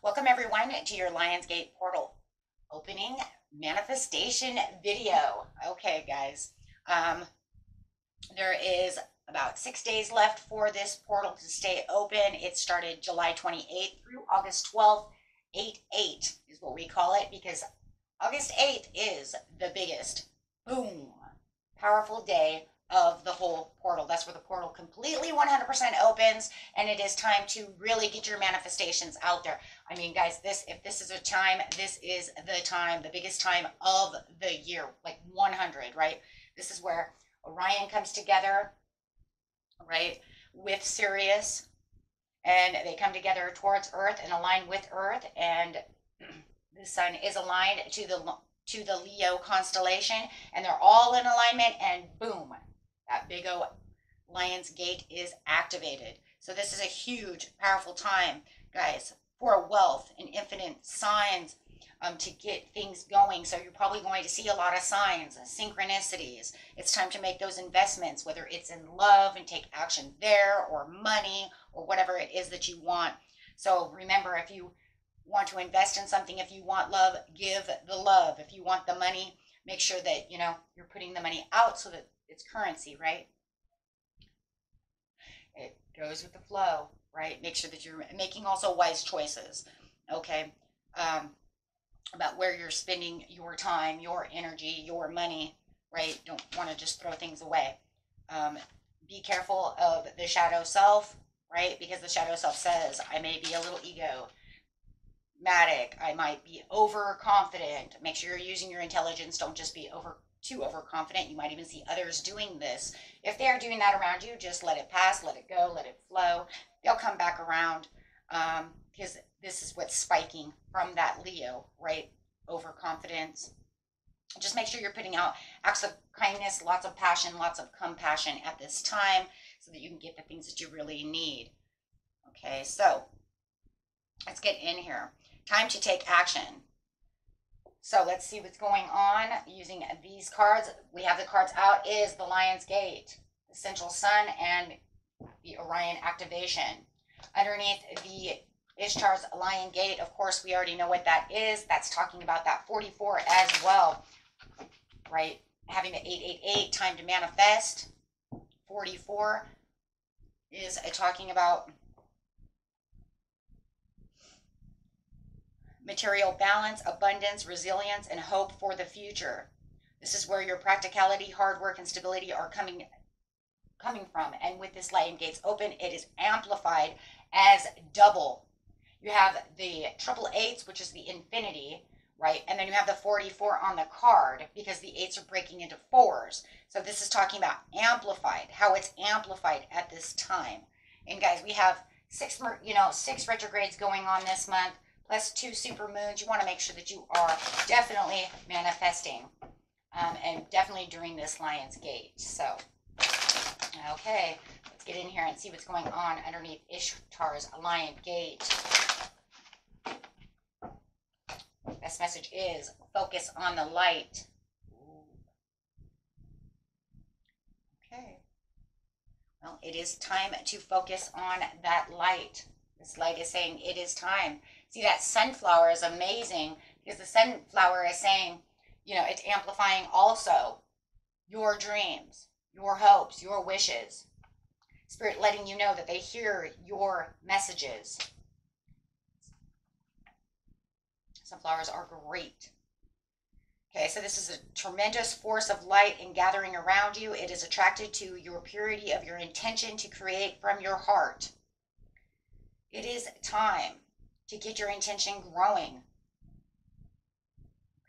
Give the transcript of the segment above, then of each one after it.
Welcome everyone to your Lionsgate portal opening manifestation video. Okay, guys, um, there is about 6 days left for this portal to stay open. It started July 28th through August 12th. 8/8 is what we call it because August 8th is the biggest, boom, powerful day of the whole portal. That's where the portal completely 100% opens, and it is time to really get your manifestations out there. I mean, guys, if this is a time, this is the time, the biggest time of the year, like 100, right? This is where Orion comes together, right, with Sirius, and they come together towards Earth and align with Earth, and the sun is aligned to the Leo constellation, and they're all in alignment, and boom, that big O Lion's Gate is activated. So this is a huge, powerful time, guys, for wealth and infinite signs to get things going. So you're probably going to see a lot of signs, synchronicities. It's time to make those investments, whether it's in love and take action there, or money, or whatever it is that you want. So remember, if you want to invest in something, if you want love, give the love. If you want the money, make sure that you're putting the money out so that it's currency, right? It goes with the flow, right? Make sure that you're making also wise choices, okay, about where you're spending your time, your energy, your money, right? Don't want to just throw things away. Be careful of the shadow self, right? Because the shadow self says, I may be a little egomatic, I might be overconfident. Make sure you're using your intelligence. Don't just be too overconfident. You might even see others doing this. If they are doing that around you, just let it pass, let it go, let it flow. They'll come back around, because this is what's spiking from that Leo, right? Overconfidence. Just make sure you're putting out acts of kindness, lots of passion, lots of compassion at this time, so that you can get the things that you really need. Okay, so let's get in here. Time to take action. So let's see what's going on using these cards. We have the cards out is the Lion's Gate, the Central Sun, and the Orion activation. Underneath the Ishtar's Lion Gate, of course, we already know what that is. That's talking about that 44 as well, right? Having the 888, time to manifest. 44 is talking about material balance, abundance, resilience, and hope for the future. This is where your practicality, hard work, and stability are coming from. And with this Lion Gates open, it is amplified as double. You have the triple eights, which is the infinity, right? And then you have the 44 on the card, because the eights are breaking into fours. So this is talking about amplified, how it's amplified at this time. And guys, we have six retrogrades going on this month, plus 2 super moons. You want to make sure that you are definitely manifesting, and definitely during this Lion's Gate. So, okay, let's get in here and see what's going on underneath Ishtar's Lion Gate. This message is focus on the light. Okay. Well, it is time to focus on that light. This light is saying it is time. See, that sunflower is amazing, because the sunflower is saying, it's amplifying also your dreams, your hopes, your wishes. Spirit letting you know that they hear your messages. Sunflowers are great. Okay, so this is a tremendous force of light and gathering around you. It is attracted to your purity of your intention to create from your heart. It is time to get your intention growing.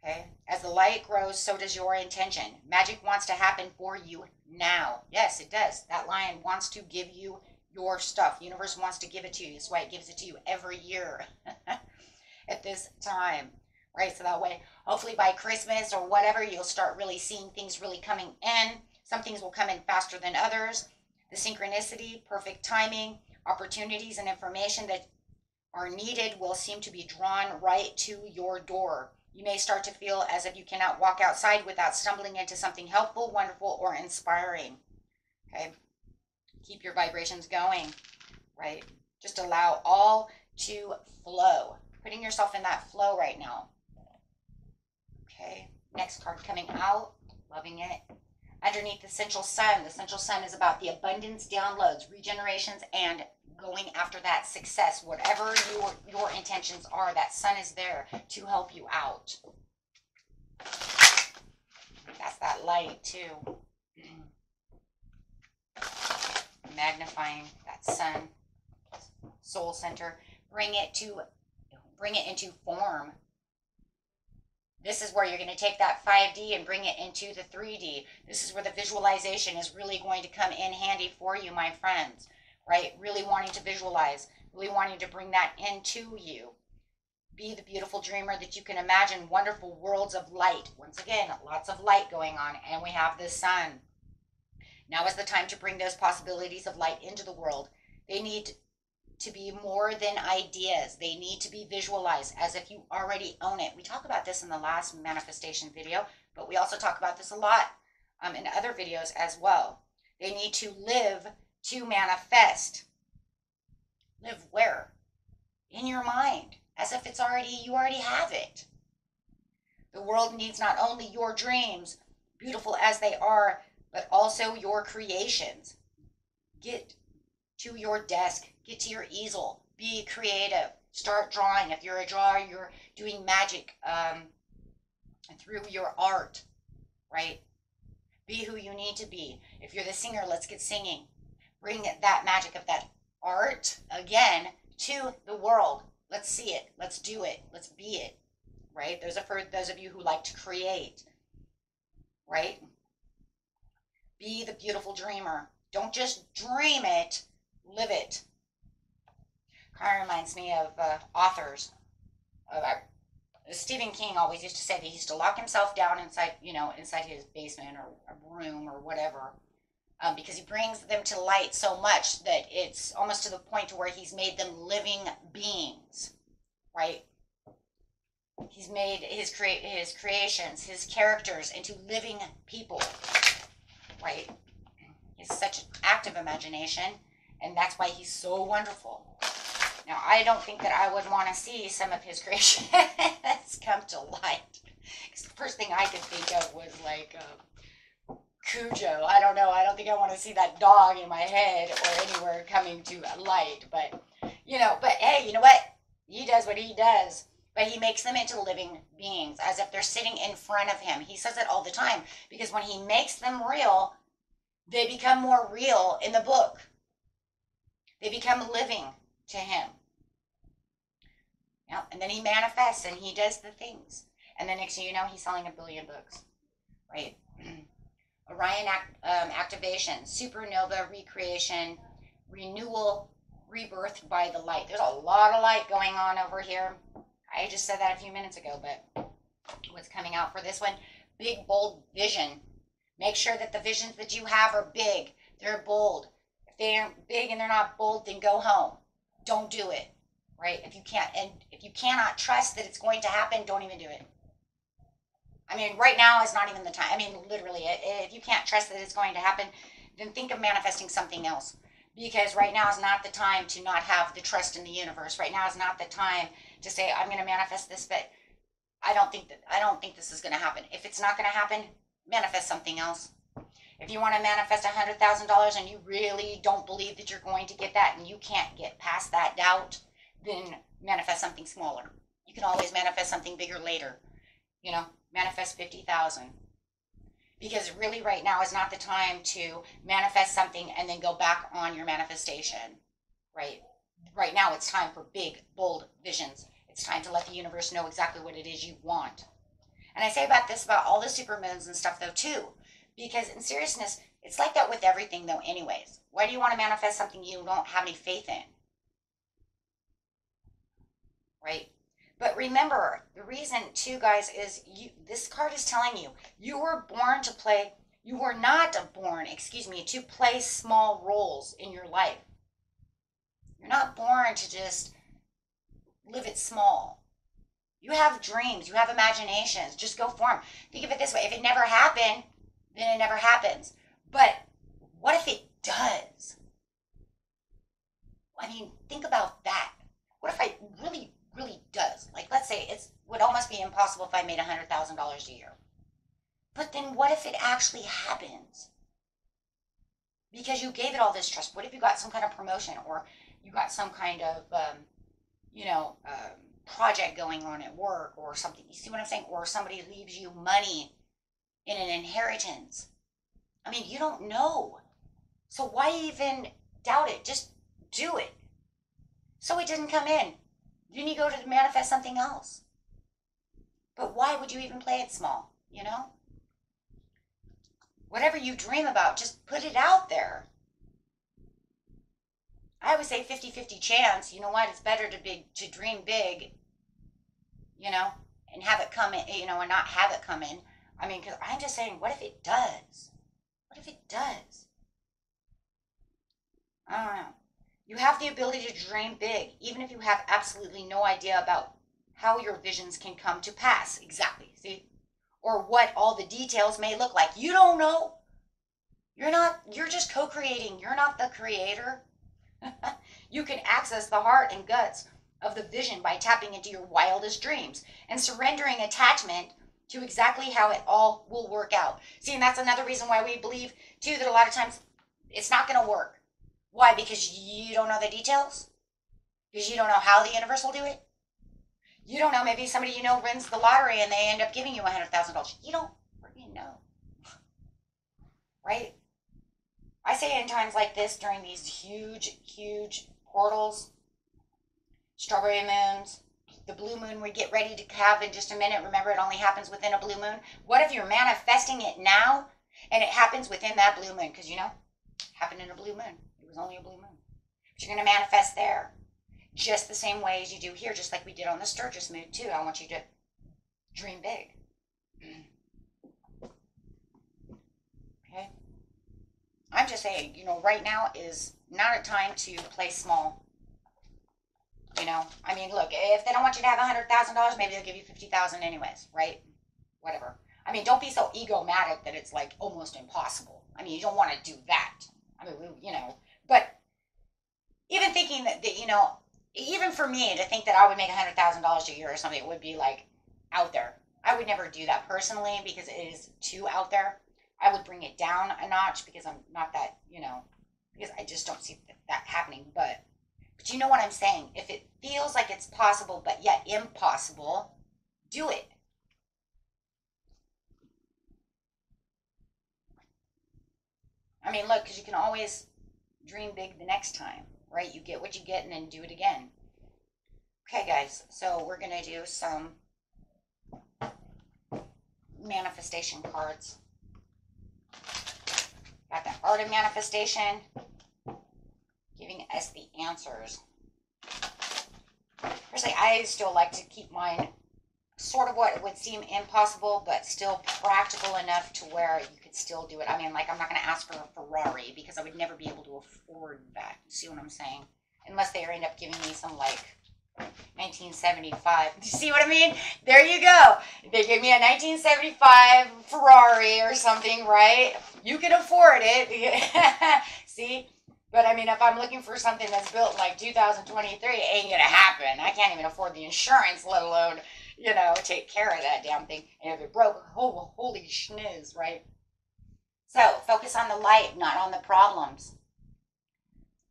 Okay, as the light grows, so does your intention. Magic wants to happen for you now. Yes, it does. That lion wants to give you your stuff. The universe wants to give it to you. That's why it gives it to you every year at this time, right? So that way, hopefully by Christmas or whatever, you'll start really seeing things really coming in. Some things will come in faster than others. The synchronicity, perfect timing, opportunities and information that are needed will seem to be drawn right to your door. You may start to feel as if you cannot walk outside without stumbling into something helpful, wonderful, or inspiring. Okay, keep your vibrations going, right? Just allow all to flow. Putting yourself in that flow right now. Okay, next card coming out. Loving it. Underneath the central sun. The central sun is about the abundance, downloads, regenerations, and going after that success. Whatever your intentions are, that sun is there to help you out. That's that light too. Magnifying that sun, soul center. Bring it into form. This is where you're going to take that 5D and bring it into the 3D. This is where the visualization is really going to come in handy for you, my friends, right? Really wanting to visualize, really wanting to bring that into you. Be the beautiful dreamer that you can imagine, wonderful worlds of light. Once again, lots of light going on, and we have the sun. Now is the time to bring those possibilities of light into the world. They need to be more than ideas. They need to be visualized as if you already own it. We talk about this in the last manifestation video, but we also talk about this a lot in other videos as well. They need to live to manifest. Live where? In your mind, as if it's you already have it. The world needs not only your dreams, beautiful as they are, but also your creations. Get to your desk, get to your easel, be creative, start drawing. If you're a drawer, you're doing magic through your art, right? Be who you need to be. If you're the singer, let's get singing. Bring that magic of that art, again, to the world. Let's see it, let's do it, let's be it, right? Those are for those of you who like to create, right? Be the beautiful dreamer. Don't just dream it, live it. Kind of reminds me of authors. Stephen King always used to say that he used to lock himself down inside, inside his basement or a room or whatever, because he brings them to light so much that it's almost to the point to where he's made them living beings, right? He's made his creations, his characters into living people, right? He has such an active imagination, and that's why he's so wonderful. Now, I don't think that I would want to see some of his creations come to light. Because the first thing I could think of was like Cujo. I don't know. I don't think I want to see that dog in my head or anywhere coming to light. But hey, you know what? He does what he does. But he makes them into living beings as if they're sitting in front of him. He says it all the time because when he makes them real, they become more real in the book. They become living to him. Yeah, and then he manifests and he does the things. And then next thing you know, he's selling 1 billion books, right? Orion activation, supernova recreation, renewal, rebirth by the light. There's a lot of light going on over here. I just said that a few minutes ago, but what's coming out for this one? Big, bold vision. Make sure that the visions that you have are big. They're bold. If they aren't big and they're not bold, then go home. Don't do it, right? If you cannot trust that it's going to happen, don't even do it. I mean, right now is not even the time. I mean, literally, if you can't trust that it's going to happen, then think of manifesting something else. Because right now is not the time to not have the trust in the universe. Right now is not the time to say, I'm going to manifest this, but I don't think this is going to happen. If it's not going to happen, manifest something else. If you want to manifest $100,000 and you really don't believe that you're going to get that and you can't get past that doubt, then manifest something smaller. You can always manifest something bigger later. Manifest 50,000. Because really right now is not the time to manifest something and then go back on your manifestation, right? Right now it's time for big, bold visions. It's time to let the universe know exactly what it is you want. And I say about all the supermoons and stuff though too, because in seriousness, it's like that with everything though anyways. Why do you want to manifest something you don't have any faith in? Right? But remember, the reason too, guys, is this card is telling you, you were not born to play small roles in your life. You're not born to just live it small. You have dreams, you have imaginations, just go for them. Think of it this way, if it never happened, then it never happens. But what if it does? I mean, think about that. What if it really, really does? possible if I made $100,000 a year. But then what if it actually happens? Because you gave it all this trust. What if you got some kind of promotion, or you got some kind of, project going on at work or something? You see what I'm saying? Or somebody leaves you money in an inheritance. I mean, you don't know. So why even doubt it? Just do it. So it didn't come in. Then you go to manifest something else. But why would you even play it small? Whatever you dream about, just put it out there. I always say 50-50 chance. You know what? It's better to dream big, and have it come in, and not have it come in. I mean, because I'm just saying, what if it does? What if it does? I don't know. You have the ability to dream big, even if you have absolutely no idea about how your visions can come to pass. Exactly. See? Or what all the details may look like. You don't know. You're just co-creating. You're not the creator. You can access the heart and guts of the vision by tapping into your wildest dreams and surrendering attachment to exactly how it all will work out. See, and that's another reason why we believe, too, that a lot of times it's not going to work. Why? Because you don't know the details? Because you don't know how the universe will do it? You don't know. Maybe somebody wins the lottery and they end up giving you $100,000. You don't freaking know. Right? I say in times like this, during these huge, huge portals, strawberry moons, the blue moon we get ready to have in just a minute. Remember, it only happens within a blue moon. What if you're manifesting it now and it happens within that blue moon? Because, it happened in a blue moon. It was only a blue moon. But you're going to manifest there just the same way as you do here, just like we did on the Sturgis moon, too. I want you to dream big. Okay? I'm just saying, right now is not a time to play small. I mean, look, if they don't want you to have $100,000, maybe they'll give you $50,000 anyways, right? Whatever. I mean, don't be so egomatic that it's like almost impossible. I mean, you don't want to do that. I mean, but even thinking that even for me to think that I would make $100,000 a year or something, it would be like out there. I would never do that personally because it is too out there. I would bring it down a notch because I'm not that, because I just don't see that happening. But you know what I'm saying? If it feels like it's possible, but yet impossible, do it. I mean, look, because you can always dream big the next time, right? You get what you get and then do it again. Okay, guys, so we're going to do some manifestation cards. Got the Art of Manifestation, giving us the answers. Personally, I still like to keep mine sort of what would seem impossible, but still practical enough to where you could still do it. I mean, like, I'm not going to ask for a Ferrari because I would never be able to afford that. You see what I'm saying? Unless they end up giving me some, like, 1975. Do you see what I mean? There you go. They gave me a 1975 Ferrari or something, right? You can afford it. See? But I mean, if I'm looking for something that's built in like 2023, it ain't gonna happen. I can't even afford the insurance, let alone, take care of that damn thing. And if it broke, holy schniz, right? So, focus on the light, not on the problems.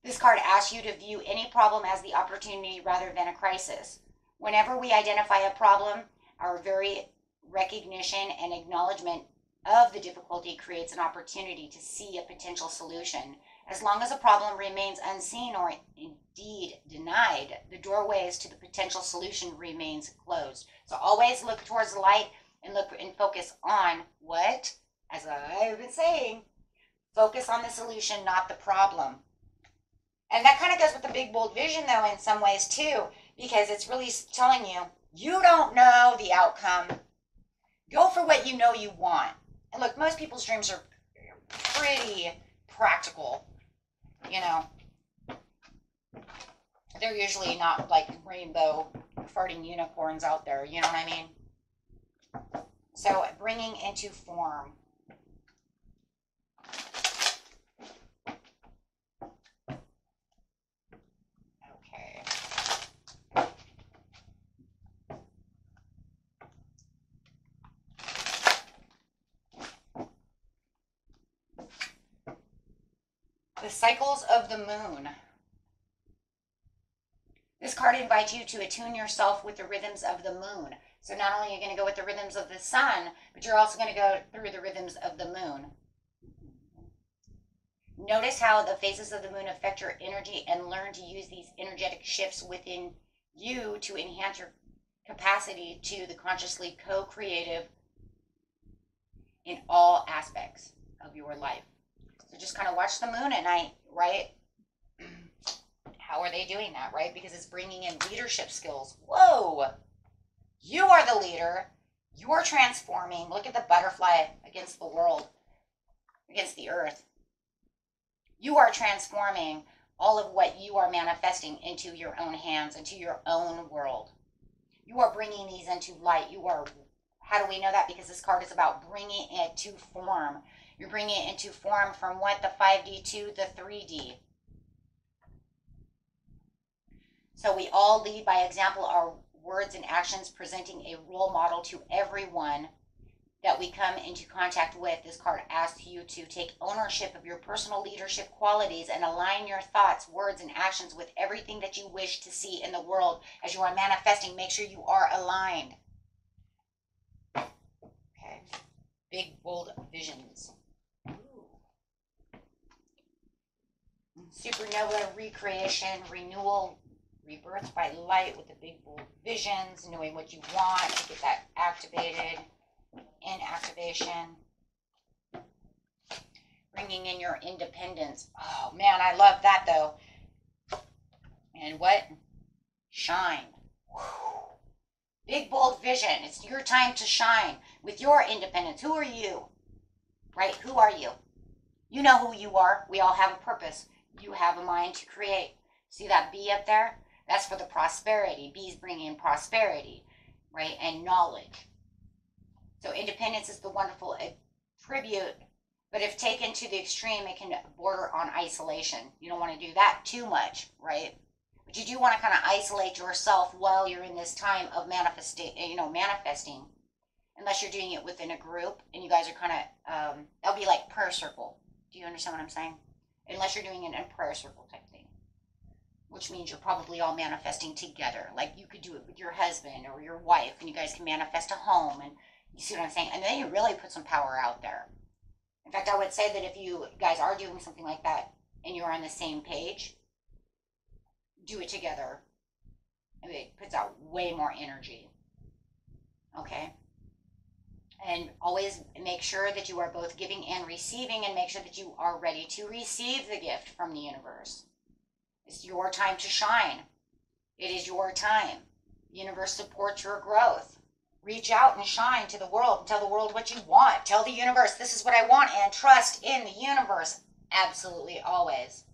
This card asks you to view any problem as the opportunity rather than a crisis. Whenever we identify a problem, our very recognition and acknowledgement of the difficulty creates an opportunity to see a potential solution. As long as a problem remains unseen or indeed denied, the doorways to the potential solution remains closed. So always look towards the light and look and focus on what? As I've been saying, focus on the solution, not the problem. And that kind of goes with the big, bold vision, though, in some ways, too, because it's really telling you, you don't know the outcome. Go for what you know you want. And look, most people's dreams are pretty practical, They're usually not like rainbow farting unicorns out there, you know what I mean? So, bringing into form. the cycles of the moon. This card invites you to attune yourself with the rhythms of the moon. So not only are you going to go with the rhythms of the sun, but you're also going to go through the rhythms of the moon. Notice how the phases of the moon affect your energy and learn to use these energetic shifts within you to enhance your capacity to the consciously co-creative in all aspects of your life. So just kind of watch the moon at night, right? How are they doing that, right? Because it's bringing in leadership skills. Whoa! You are the leader. You're transforming. Look at the butterfly against the world, against the earth. You are transforming all of what you are manifesting into your own hands, into your own world. You are bringing these into light. You are, how do we know that? Because this card is about bringing it to form. You're bringing it into form from what? The 5D to the 3D. So we all lead by example, our words and actions, presenting a role model to everyone that we come into contact with. This card asks you to take ownership of your personal leadership qualities and align your thoughts, words, and actions with everything that you wish to see in the world. As you are manifesting, make sure you are aligned. Okay. Big, bold visions. Supernova, recreation, renewal, rebirth by light with the big, bold visions, knowing what you want to get that activated. In activation, bringing in your independence. Oh man, I love that though. And what? Shine. Whew. Big bold vision. It's your time to shine with your independence. Who are you? Right? Who are you? You know who you are. We all have a purpose. You have a mind to create. See that bee up there? That's for the prosperity. Bees bring in prosperity, right? And knowledge. So independence is the wonderful attribute, but if taken to the extreme, it can border on isolation. You don't want to do that too much, right? But you do want to kind of isolate yourself while you're in this time of manifesting, unless you're doing it within a group and you guys are kind of, that'll be like prayer circle. Do you understand what I'm saying? Unless you're doing it in a prayer circle type thing, which means you're probably all manifesting together. Like you could do it with your husband or your wife and you guys can manifest a home, and you see what I'm saying? And then you really put some power out there. In fact, I would say that if you guys are doing something like that and you're on the same page, do it together. And it puts out way more energy. Okay? And always make sure that you are both giving and receiving, and make sure that you are ready to receive the gift from the universe. It's your time to shine. It is your time. The universe supports your growth. Reach out and shine to the world and tell the world what you want. Tell the universe, this is what I want, and trust in the universe. Absolutely, always.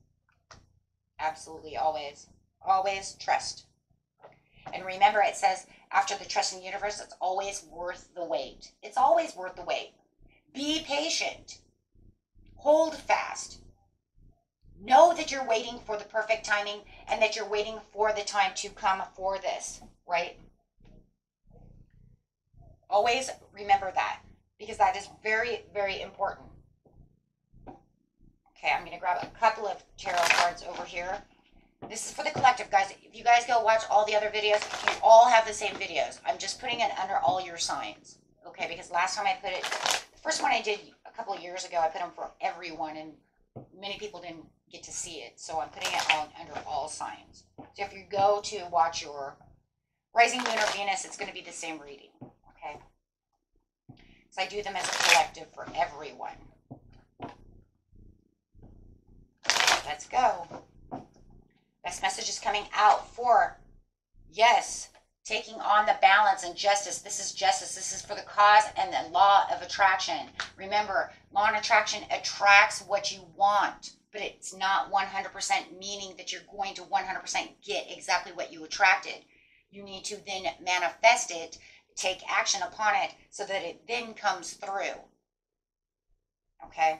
Absolutely, always. Always trust. And remember, it says, after the trust in the universe, it's always worth the wait. It's always worth the wait. Be patient. Hold fast. Know that you're waiting for the perfect timing and that you're waiting for the time to come for this, right? Always remember that, because that is very, very important. Okay, I'm going to grab a couple of tarot cards over here. This is for the collective, guys. If you guys go watch all the other videos, you all have the same videos. I'm just putting it under all your signs, okay? Because last time I put it, the first one I did a couple of years ago, I put them for everyone, and many people didn't get to see it. So I'm putting it on under all signs. So if you go to watch your rising moon or Venus, it's going to be the same reading. Okay, so I do them as a collective for everyone. Let's go. Best message is coming out for, yes, taking on the balance and justice. This is justice. This is for the cause and the law of attraction. Remember, law of attraction attracts what you want, but it's not 100% meaning that you're going to 100% get exactly what you attracted. You need to then manifest it, take action upon it so that it then comes through. Okay?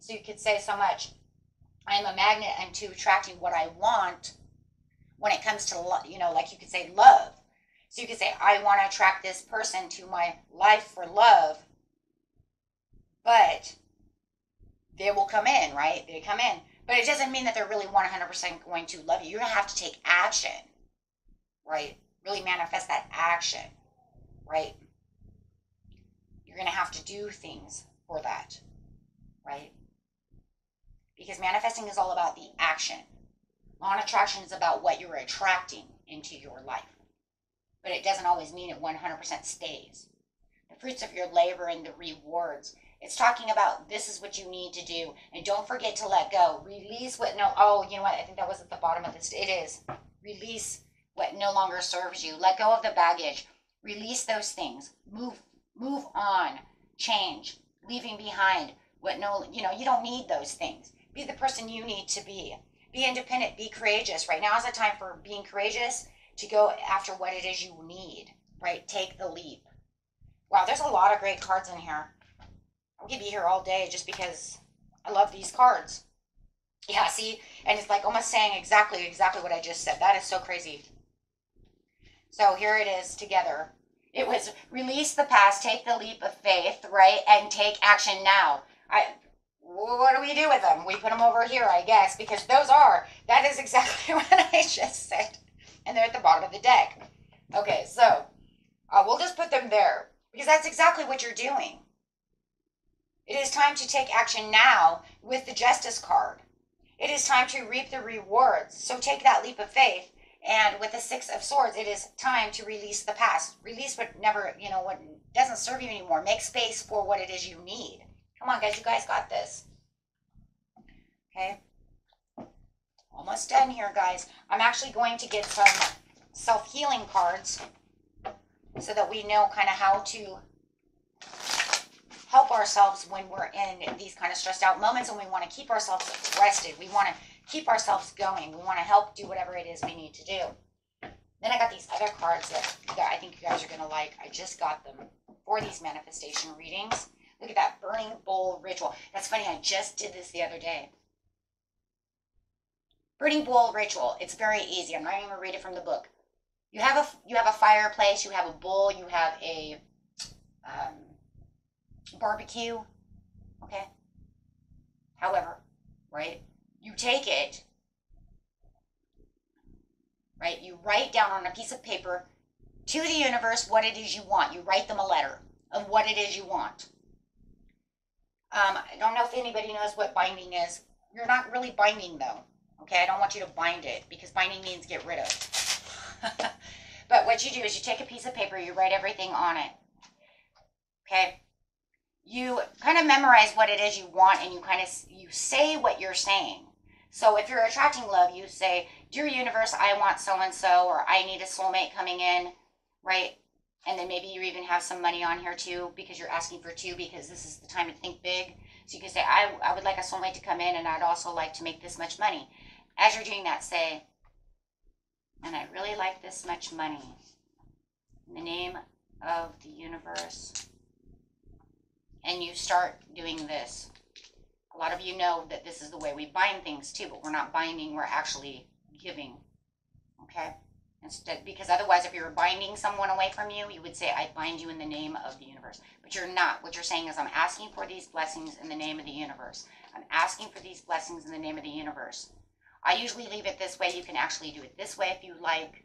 So you could say so much, I'm a magnet unto attracting what I want when it comes to, like you could say love. So you could say, I want to attract this person to my life for love, but they will come in, right? They come in. But it doesn't mean that they're really 100% going to love you. You're going to have to take action, right? Really manifest that action, right? You're going to have to do things for that, right? Because manifesting is all about the action. Law of attraction is about what you're attracting into your life. But it doesn't always mean it 100% stays. The fruits of your labor and the rewards. It's talking about this is what you need to do. And don't forget to let go. Release what you know what? I think that was at the bottom of this. It is. Release what no longer serves you. Let go of the baggage. Release those things. Move on. Change. Leaving behind what you don't need those things. Be the person you need to be. Be independent. Be courageous. Right now is the time for being courageous to go after what it is you need. Right? Take the leap. Wow, there's a lot of great cards in here. I could be here all day just because I love these cards. Yeah, see? And it's like almost saying exactly what I just said. That is so crazy. So here it is together. It was release the past, take the leap of faith, right? And take action now. What do we do with them? We put them over here, I guess, because that is exactly what I just said. And they're at the bottom of the deck. Okay, so we'll just put them there because that's exactly what you're doing. It is time to take action now with the Justice card. It is time to reap the rewards. So take that leap of faith. And with the Six of Swords, it is time to release the past. Release what what doesn't serve you anymore. Make space for what it is you need. Come on, guys. You guys got this. Okay. Almost done here, guys. I'm actually going to get some self-healing cards so that we know kind of how to help ourselves when we're in these kind of stressed out moments and we want to keep ourselves rested. We want to keep ourselves going. We want to help do whatever it is we need to do. Then I got these other cards that I think you guys are going to like. I just got them for these manifestation readings. Look at that burning bowl ritual. That's funny. I just did this the other day. Burning bowl ritual. It's very easy. I'm not even going to read it from the book. You have a fireplace. You have a bowl. You have a barbecue. Okay. However, right? You take it. Right? You write down on a piece of paper to the universe what it is you want. You write them a letter of what it is you want. I don't know if anybody knows what binding is. You're not really binding though. Okay, I don't want you to bind it because binding means get rid of. But what you do is you take a piece of paper, you write everything on it. Okay? You kind of memorize what it is you want and you say what you're saying. So if you're attracting love, you say, "Dear universe, I want so-and-so," or "I need a soulmate coming in," right? And then maybe you even have some money on here too because you're asking for two because this is the time to think big. So you can say, I would like a soulmate to come in and I'd also like to make this much money. As you're doing that, say, "And I really like this much money. In the name of the universe." And you start doing this. A lot of you know that this is the way we bind things too, but we're not binding, we're actually giving. Okay? Instead, because otherwise, if you were binding someone away from you, you would say, "I bind you in the name of the universe." But you're not. What you're saying is, "I'm asking for these blessings in the name of the universe. I'm asking for these blessings in the name of the universe." I usually leave it this way. You can actually do it this way if you like.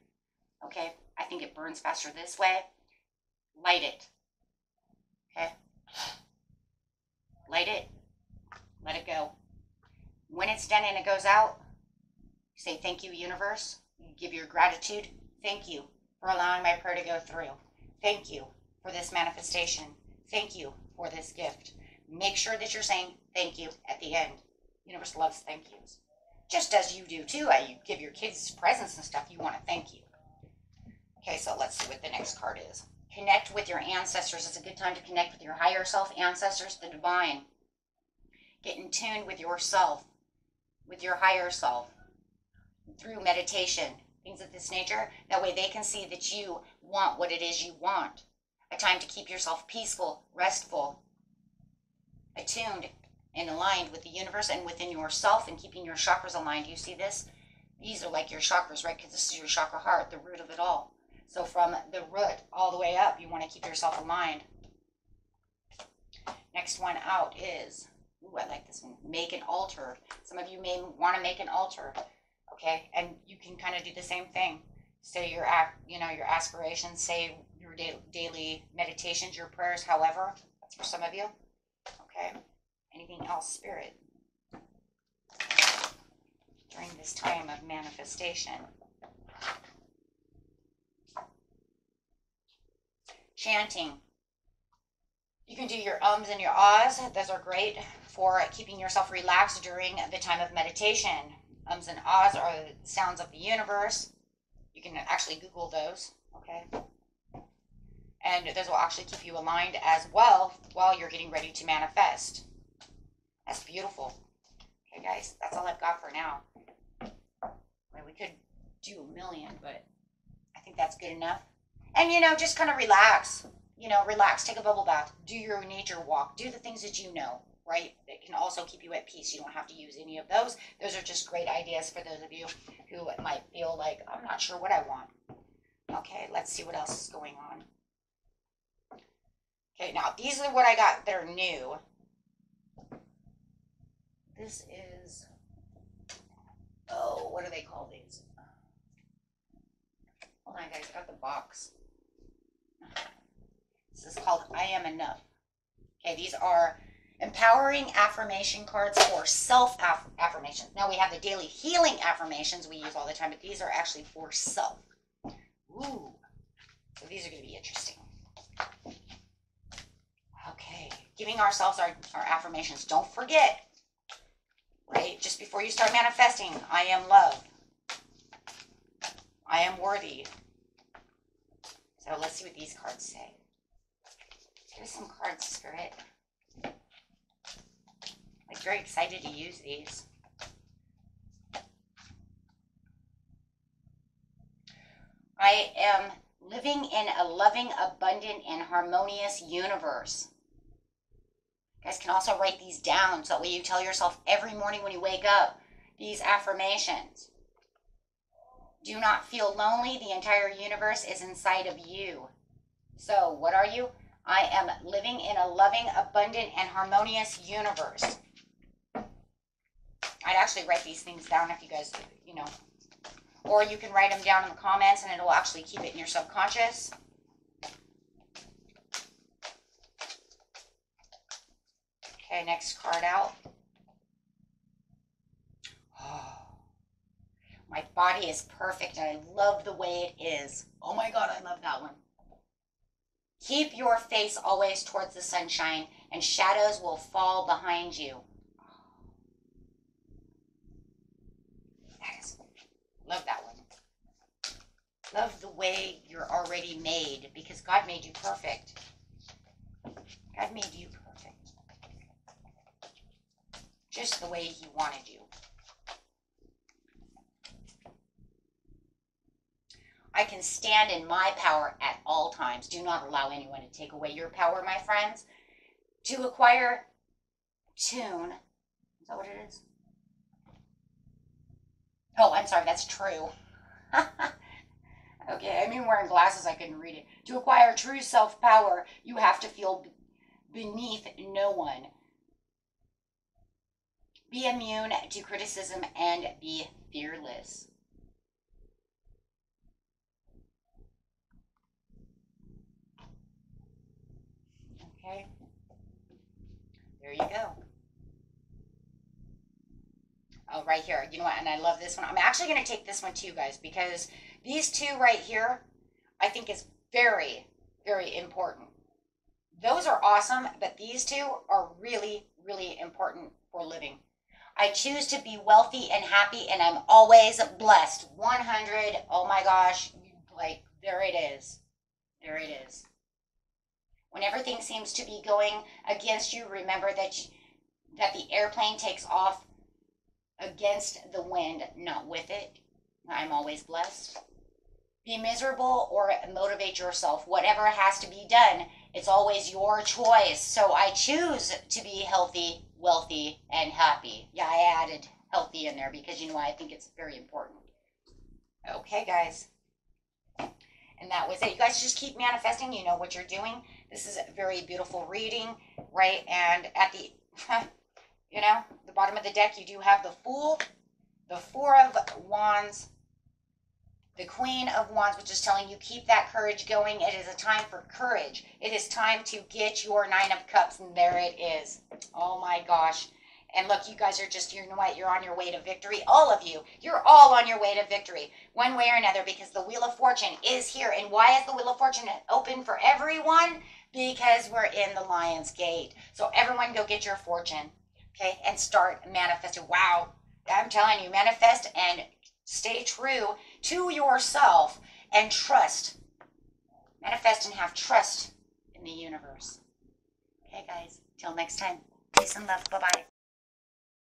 Okay? I think it burns faster this way. Light it. Okay? Light it. Let it go. When it's done and it goes out, you say, "Thank you, universe." You give your gratitude. "Thank you for allowing my prayer to go through. Thank you for this manifestation. Thank you for this gift." Make sure that you're saying thank you at the end. Universe loves thank yous. Just as you do too. You give your kids presents and stuff. You want to thank you. Okay, so let's see what the next card is. Connect with your ancestors. It's a good time to connect with your higher self, ancestors, the divine. Get in tune with yourself, with your higher self, through meditation, things of this nature. That way they can see that you want what it is you want. A time to keep yourself peaceful, restful, attuned, and aligned with the universe and within yourself and keeping your chakras aligned. You see this? These are like your chakras, right? Because this is your chakra heart, the root of it all. So from the root all the way up, you want to keep yourself aligned. Next one out is Ooh, I like this one. Make an altar. Some of you may want to make an altar. Okay, and you can kind of do the same thing. Say your your aspirations, say your daily meditations, your prayers, however. That's for some of you. Okay. Anything else, Spirit? During this time of manifestation. Chanting. You can do your ums and your ahs. Those are great for keeping yourself relaxed during the time of meditation. Ums and ahs are the sounds of the universe. You can actually Google those, okay? And those will actually keep you aligned as well while you're getting ready to manifest. That's beautiful. Okay, guys, that's all I've got for now. Well, we could do a million, but I think that's good enough. And, just kind of relax. Relax, take a bubble bath, do your nature walk, do the things that you know, right? That can also keep you at peace. You don't have to use any of those. Those are just great ideas for those of you who might feel like, I'm not sure what I want. Okay, let's see what else is going on. Okay, now these are what I got that are new. This is, what do they call these? Hold on, guys, I got the box. This is called I Am Enough. Okay, these are empowering affirmation cards for self-affirmations. Now we have the daily healing affirmations we use all the time, but these are actually for self. Ooh, so these are going to be interesting. Okay, giving ourselves our affirmations. Don't forget, right, just before you start manifesting, I am love. I am worthy. So let's see what these cards say. Give us some cards, Spirit. I'm very excited to use these. I am living in a loving, abundant, and harmonious universe. You guys can also write these down so that way you tell yourself every morning when you wake up these affirmations. Do not feel lonely. The entire universe is inside of you. So, what are you? I am living in a loving, abundant, and harmonious universe. I'd actually write these things down if you guys, or you can write them down in the comments and it'll actually keep it in your subconscious. Okay, next card out. Oh, my body is perfect and I love the way it is. Oh my God, I love that one. Keep your face always towards the sunshine, and shadows will fall behind you. Love that one. Love the way you're already made, because God made you perfect. God made you perfect. Just the way He wanted you. I can stand in my power at all times. Do not allow anyone to take away your power, my friends. To acquire tune. Is that what it is? Oh, I'm sorry, that's true. Okay, I mean wearing glasses, I couldn't read it. To acquire true self-power, you have to feel beneath no one. Be immune to criticism and be fearless. Okay, there you go. Oh, right here. You know what? And I love this one. I'm actually going to take this one too, guys, because these two right here, I think is very, very important. Those are awesome, but these two are really, really important for living. I choose to be wealthy and happy, and I'm always blessed. 100. Oh my gosh. Like, there it is. There it is. When everything seems to be going against you, remember that the airplane takes off against the wind, not with it. I'm always blessed. Be miserable or motivate yourself. Whatever has to be done, it's always your choice. So I choose to be healthy, wealthy, and happy. Yeah, I added healthy in there because, I think it's very important. Okay, guys. And that was it. You guys just keep manifesting. You know what you're doing. This is a very beautiful reading, right? And at the you know, the bottom of the deck, you do have the Fool, the Four of Wands, the Queen of Wands, which is telling you keep that courage going. It is a time for courage. It is time to get your Nine of Cups, and there it is. Oh my gosh. And look, you guys are just, you know what, you're on your way to victory. All of you, you're all on your way to victory, one way or another, because the Wheel of Fortune is here. And why is the Wheel of Fortune open for everyone? Because we're in the Lion's Gate. So everyone go get your fortune, okay, and start manifesting. Wow, I'm telling you, manifest and stay true to yourself and trust. Manifest and have trust in the universe. Okay, guys, till next time, peace and love. Bye-bye.